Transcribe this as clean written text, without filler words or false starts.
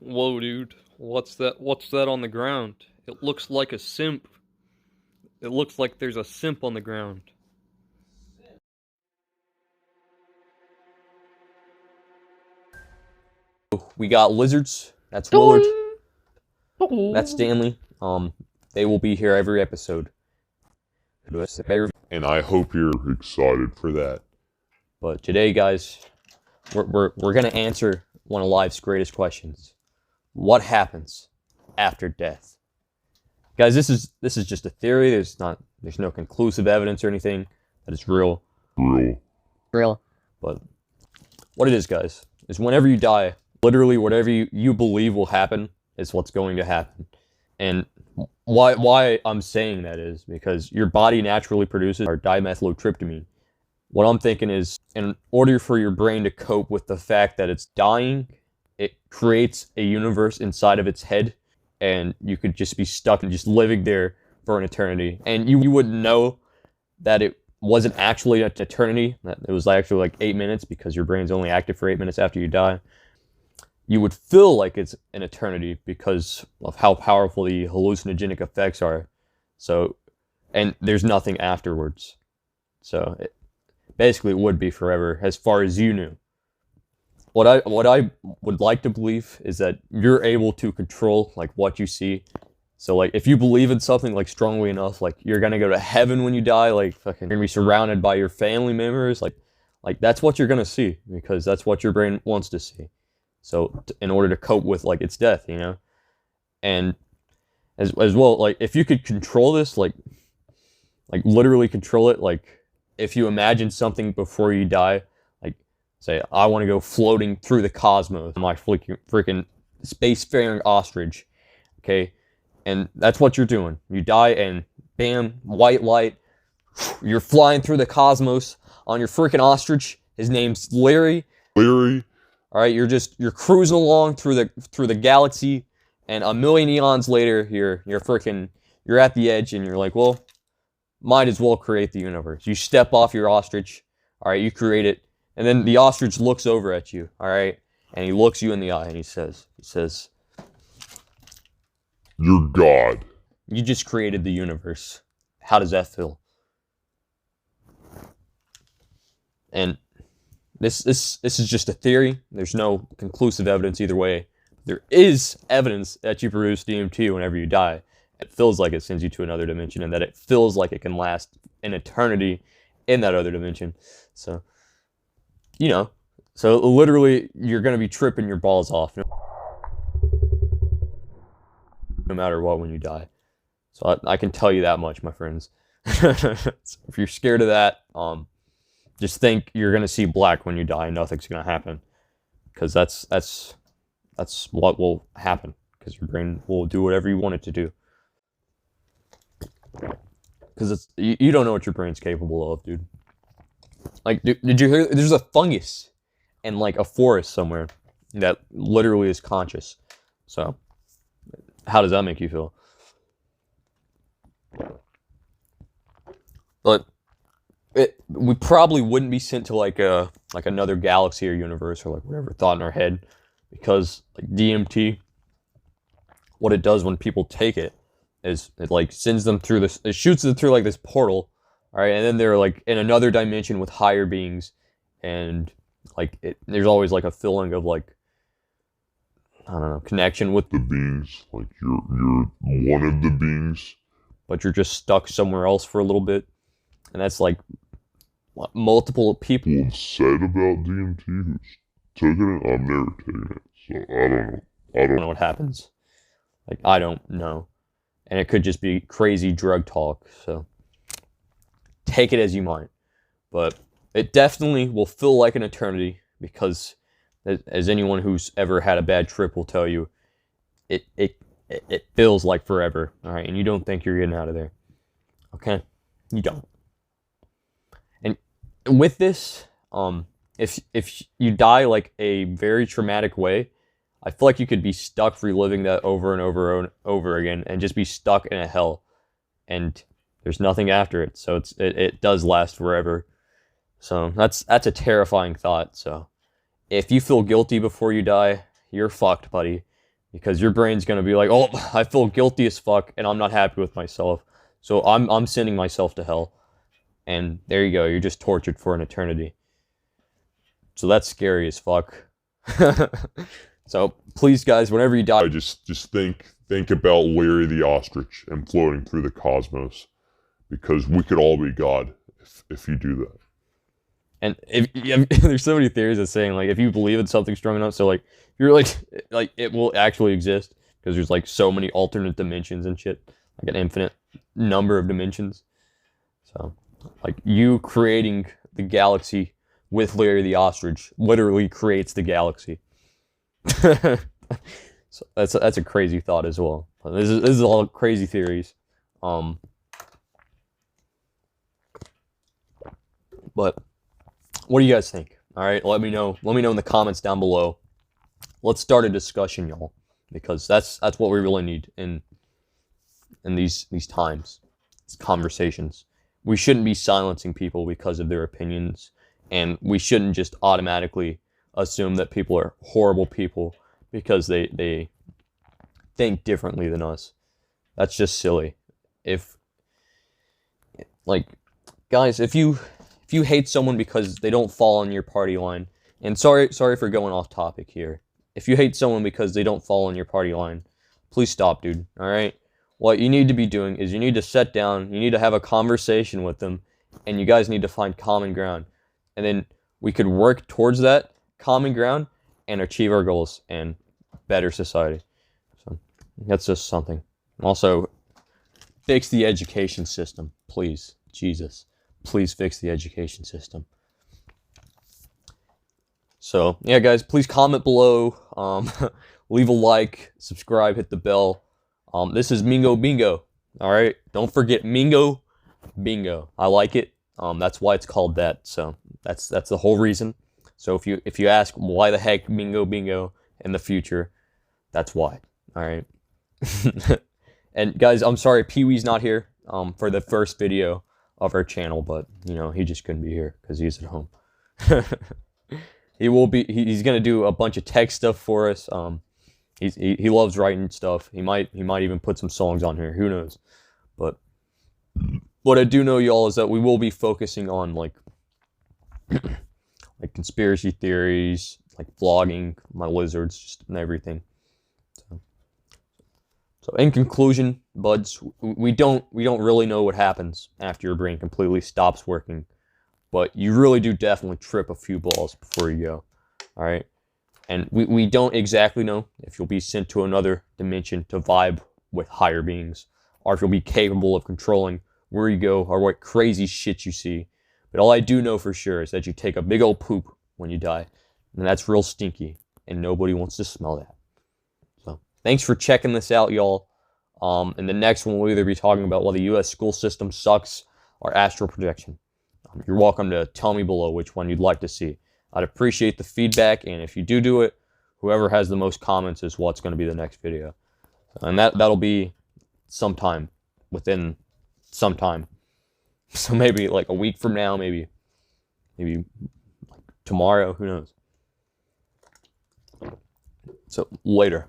Whoa, dude. What's that? What's that on the ground? It looks like a simp. It looks like there's a simp on the ground. We got lizards. That's Willard. That's Stanley. They will be here every episode. And I hope you're excited for that. But today, guys, we're gonna answer one of life's greatest questions: what happens after death? Guys, this is just a theory. There's no conclusive evidence or anything that it's real. Real. But what it is, guys, is whenever you die, literally whatever you believe will happen is what's going to happen. And why I'm saying that is because your body naturally produces our dimethyltryptamine. What I'm thinking is, in order for your brain to cope with the fact that it's dying, it creates a universe inside of its head, and you could just be stuck and just living there for an eternity. And you wouldn't know that it wasn't actually an eternity, that it was actually like 8 minutes, because your brain's only active for 8 minutes after you die. You would feel like it's an eternity because of how powerful the hallucinogenic effects are. So, and there's nothing afterwards. So, basically it would be forever, as far as you knew. What I would like to believe is that you're able to control like what you see. So like if you believe in something like strongly enough, like you're gonna go to heaven when you die, like fucking you're gonna be surrounded by your family members, like that's what you're gonna see, because that's what your brain wants to see. So in order to cope with like its death, you know, and as well, like if you could control this, like literally control it, like if you imagine something before you die, like say I want to go floating through the cosmos, my freaking spacefaring ostrich, okay, and that's what you're doing. You die and bam, white light, you're flying through the cosmos on your freaking ostrich. His name's Larry. All right, you're cruising along through the galaxy, and a million eons later, you're at the edge, and you're like, well, might as well create the universe. You step off your ostrich, all right, you create it, and then the ostrich looks over at you, all right, and he looks you in the eye, and he says, "You're God. You just created the universe. How does that feel?" And This is just a theory. There's no conclusive evidence either way. There is evidence that you produce DMT whenever you die. It feels like it sends you to another dimension, and that it feels like it can last an eternity in that other dimension. So, you know, so literally you're going to be tripping your balls off no matter what when you die. So I can tell you that much, my friends. So if you're scared of that, just think you're gonna see black when you die. Nothing's gonna happen, because that's what will happen. Because your brain will do whatever you want it to do. Because you don't know what your brain's capable of, dude. Like, did you hear? There's a fungus in like a forest somewhere that literally is conscious. So, how does that make you feel? But we probably wouldn't be sent to like another galaxy or universe or like whatever thought in our head, because like DMT, what it does when people take it is it like sends them through this, it shoots them through like this portal, all right, and then they're like in another dimension with higher beings, and like there's always like a feeling of like, I don't know, connection with The beings, like you're one of the beings. but you're just stuck somewhere else for a little bit, and that's like what, multiple people People have said about DMT who's taken it. I've never taken it, so I don't know. I don't don't know what happens. Like, I don't know. And it could just be crazy drug talk, so take it as you might. But it definitely will feel like an eternity, because as anyone who's ever had a bad trip will tell you, it feels like forever, all right? And you don't think you're getting out of there, okay? You don't. And with this, if you die like a very traumatic way, I feel like you could be stuck reliving that over and over and over again, and just be stuck in a hell, and there's nothing after it. So it does last forever. So that's a terrifying thought. So if you feel guilty before you die, you're fucked, buddy. because your brain's gonna be like, oh, I feel guilty as fuck, and I'm not happy with myself, so I'm sending myself to hell, and there you go, you're just tortured for an eternity. So that's scary as fuck. So please, guys, whenever you die, just think about Larry the ostrich and floating through the cosmos, because we could all be God if you do that. and if there's so many theories that saying like if you believe in something strong enough, so like you're like it will actually exist because there's like so many alternate dimensions and shit, like an infinite number of dimensions. So like you creating the galaxy with Larry the ostrich literally creates the galaxy. So that's a crazy thought as well. This is all crazy theories. But what do you guys think? All right, let me know. Let me know in the comments down below. Let's start a discussion, y'all, because that's what we really need in these times. It's conversations. We shouldn't be silencing people because of their opinions, and we shouldn't just automatically assume that people are horrible people because they think differently than us. That's just silly. If like guys, if you hate someone because they don't fall on your party line, and sorry for going off topic here. If you hate someone because they don't fall on your party line, please stop, dude. All right? What you need to be doing is you need to sit down, you need to have a conversation with them, and you guys need to find common ground. And then we could work towards that common ground and achieve our goals and better society. So that's just something. Also, fix the education system, please. Jesus, please fix the education system. So yeah, guys, please comment below, leave a like, subscribe, hit the bell. This is Mingo Bingo. All right, don't forget Mingo Bingo. I like it. That's why it's called that. So that's the whole reason. So if you ask why the heck Mingo Bingo in the future, that's why. All right. And guys, I'm sorry Pee-wee's not here for the first video of our channel, but you know he just couldn't be here because he's at home. He will be. He's gonna do a bunch of tech stuff for us. He loves writing stuff. He might even put some songs on here. Who knows? But what I do know, y'all, is that we will be focusing on like conspiracy theories, like vlogging, my lizards, just and everything. So in conclusion, buds, we don't really know what happens after your brain completely stops working, but you really do definitely trip a few balls before you go. All right. And we don't exactly know if you'll be sent to another dimension to vibe with higher beings, or if you'll be capable of controlling where you go or what crazy shit you see. But all I do know for sure is that you take a big old poop when you die, and that's real stinky, and nobody wants to smell that. So thanks for checking this out, y'all. In the next one, we'll either be talking about why the U.S. school system sucks or astral projection. You're welcome to tell me below which one you'd like to see. I'd appreciate the feedback, and if you do it, whoever has the most comments is what's going to be the next video. And that'll be sometime, within some time. So maybe like a week from now, maybe like tomorrow, who knows. So later.